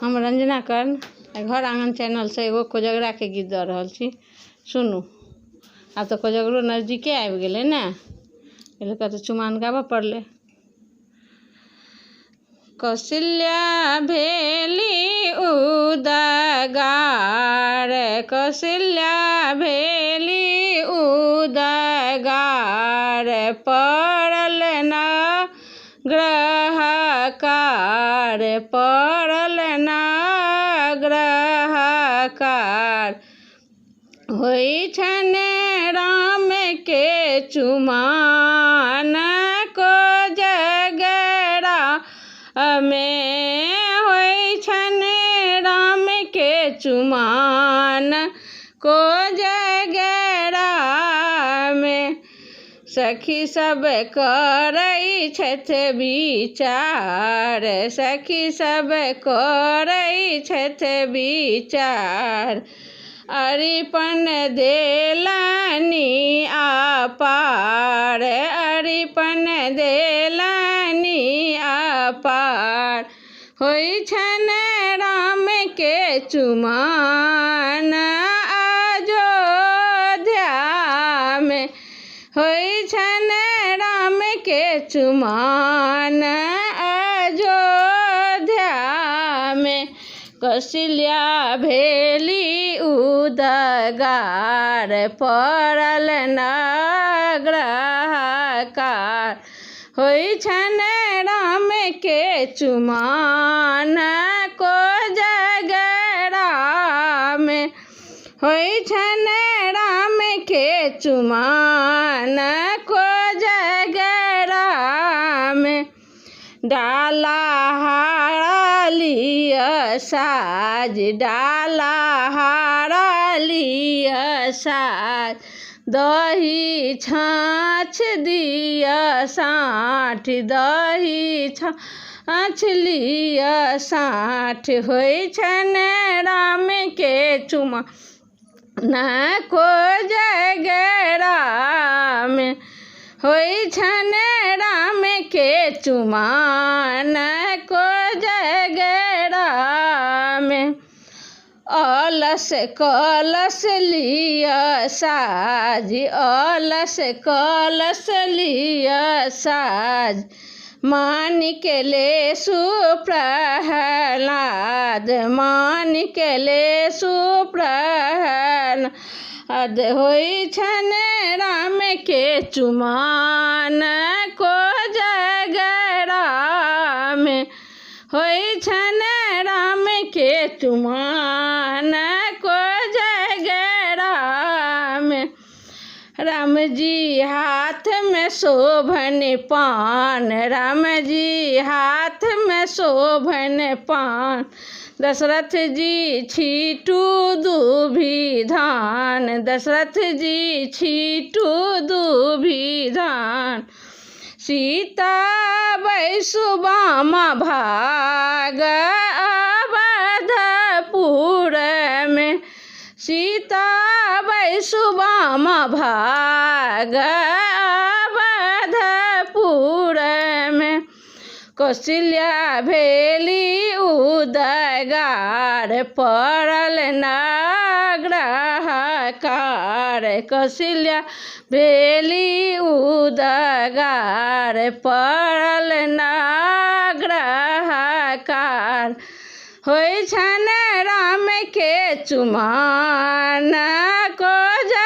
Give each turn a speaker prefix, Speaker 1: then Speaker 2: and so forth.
Speaker 1: हम रंजना कर्ण घर आंगन चैनल से एगो कोजगरा के गीत दऽ रहल छी, सुनू। आब तो कोजगरो नजदीके आबि गेलै ने, एहि तऽ चुमाओन गाबऽ पड़लै। कौशल्या भेली उदगार, कौशल्या भेली उदगार, पड़ल न ग्रहकार, पड़ल न ग्रहकार। होइ छनि राम के चुमाओन कोजगरा में, होइ छनि राम के चुमाओन कोजगरा में। सखी सब करै छथि विचार, सखी सब करै छथि विचार। अरिपन देलनि अपार, अरिपन देलनि अपार। होइ छनि राम के चुमाओन अयोध्या में, होइ छनि राम के चुमाओन अयोध्या में। कौशल्या भेली उदगार, पड़ल न ग्रहकार। होइ छनि राम के चुमाओन कोजगरा में, होइ छनि राम के चुमाओन कोजगरा में। डाला हारा लिय साज, डाला हारा लिय साज। दही छाछ दिय साँठ, दही छाछ लिय साँठ। होइ छनि राम के चुमाओन कोजगरा में, होइ छनि राम के चुमाओन कोजगरा में। अलस कलश लिय साज, अलस कलश लिय साज। मानिक लेसु प्रहलाद, मानिक लेसु प्रहलाद। होइ छनि राम के चुमाओन कोजगरा में, होइ छनि राम के चुमाओन कोजगरा में। राम जी हाथ में शोभन पान, राम जी हाथ में शोभन पान। दशरथ जी छीटू दूभी धान, दशरथ जी छीटू दूभी धान। सीता बैसुबामा भाग अवधपुर में, सीता बैसुबामा भाग अवधपुर में। कौशल्या भेली उदगार, पड़ल न ग्रहकार। कौशल्या भेली उदगार, पड़ल न ग्रहकार। होइ छनि राम के चुमाओन कोजगरा